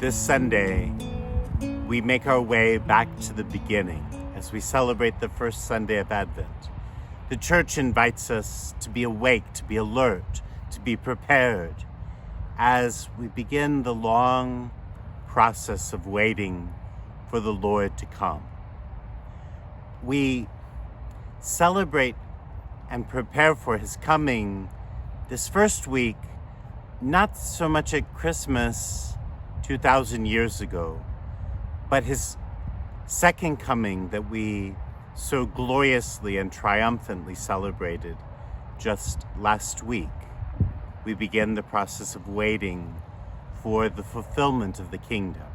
This Sunday, we make our way back to the beginning as we celebrate the first Sunday of Advent. The Church invites us to be awake, to be alert, to be prepared as we begin the long process of waiting for the Lord to come. We celebrate and prepare for his coming this first week, not so much at Christmas 2,000 years ago, but his second coming that we so gloriously and triumphantly celebrated just last week. We begin the process of waiting for the fulfillment of the kingdom.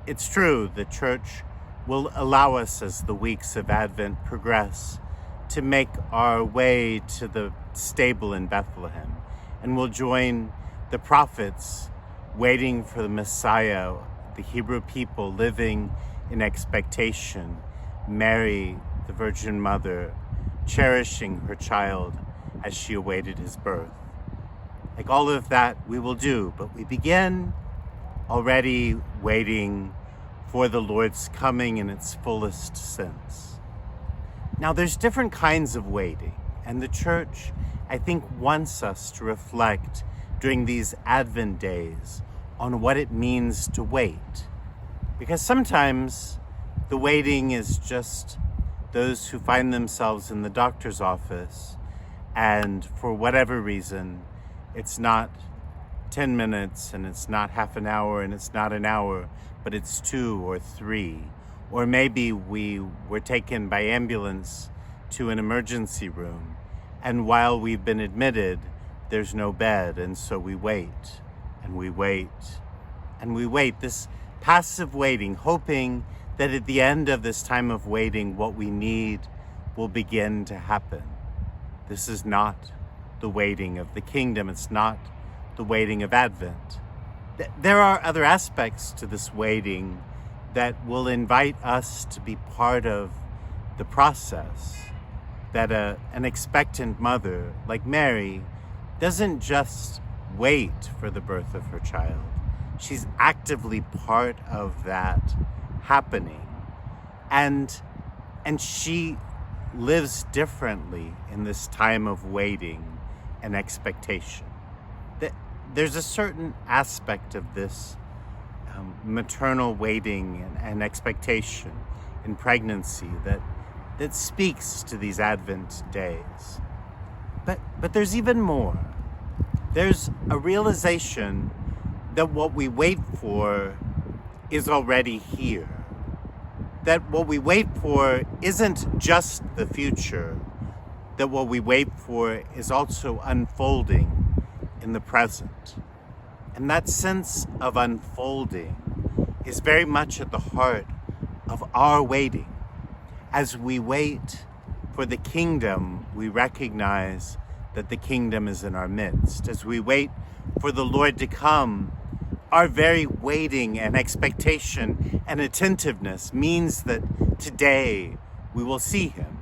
It's true, the Church will allow us as the weeks of Advent progress to make our way to the stable in Bethlehem, and we'll join the prophets waiting for the Messiah, the Hebrew people living in expectation, Mary, the Virgin Mother, cherishing her child as she awaited his birth. Like all of that we will do, but we begin already waiting for the Lord's coming in its fullest sense. Now there's different kinds of waiting, and the Church, I think, wants us to reflect during these Advent days on what it means to wait. Because sometimes the waiting is just those who find themselves in the doctor's office, and for whatever reason, it's not 10 minutes and it's not half an hour and it's not an hour, but it's 2 or 3. Or maybe we were taken by ambulance to an emergency room, and while we've been admitted, there's no bed, and so we wait, and we wait, and we wait. This passive waiting, hoping that at the end of this time of waiting, what we need will begin to happen. This is not the waiting of the kingdom. It's not the waiting of Advent. There are other aspects to this waiting that will invite us to be part of the process, that an expectant mother like Mary doesn't just wait for the birth of her child. She's actively part of that happening. And she lives differently in this time of waiting and expectation. There's a certain aspect of this maternal waiting and expectation in pregnancy that speaks to these Advent days. But there's even more. There's a realization that what we wait for is already here. That what we wait for isn't just the future, that what we wait for is also unfolding in the present. And that sense of unfolding is very much at the heart of our waiting. As we wait for the kingdom, we recognize that the kingdom is in our midst. As we wait for the Lord to come, our very waiting and expectation and attentiveness means that today we will see him,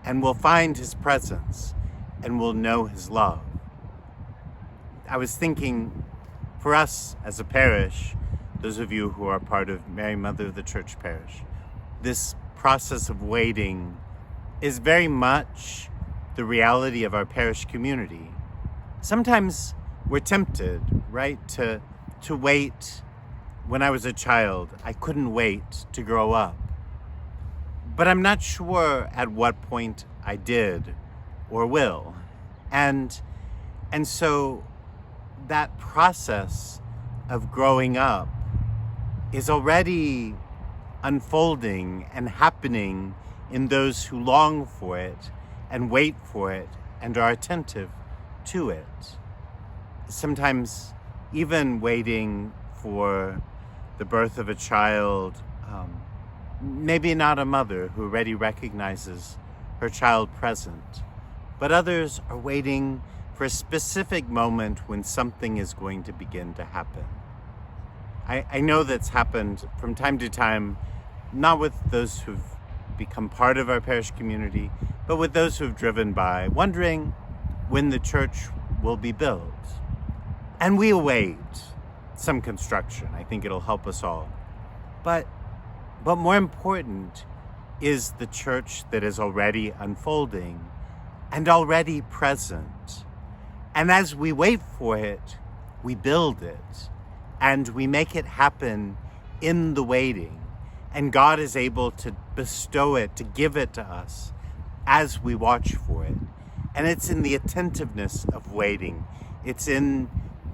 and we'll find his presence, and we'll know his love. I was thinking, for us as a parish, those of you who are part of Mary Mother of the Church parish, this process of waiting is very much the reality of our parish community. Sometimes we're tempted, right, to wait. When I was a child, I couldn't wait to grow up. But I'm not sure at what point I did or will. And so that process of growing up is already unfolding and happening in those who long for it and wait for it and are attentive to it. Sometimes even waiting for the birth of a child, maybe not a mother who already recognizes her child present, but others are waiting for a specific moment when something is going to begin to happen. I know that's happened from time to time, not with those who've become part of our parish community, but with those who've driven by, wondering when the church will be built. And we await. some construction. I think it'll help us all. But more important is the church that is already unfolding and already present. And as we wait for it, we build it and we make it happen in the waiting. And God is able to bestow it, to give it to us as we watch for it. And it's in the attentiveness of waiting. It's in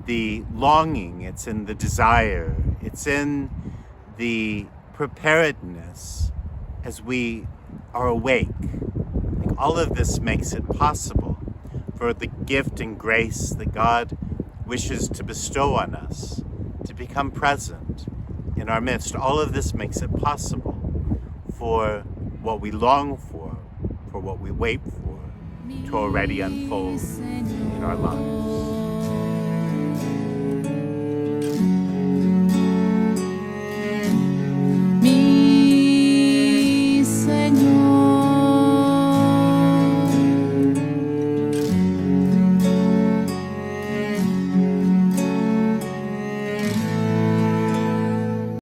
the longing. It's in the desire. It's in the preparedness as we are awake. Like, all of this makes it possible for the gift and grace that God wishes to bestow on us to become present in our midst. All of this makes it possible for what we long for what we wait for, to already unfold in our lives.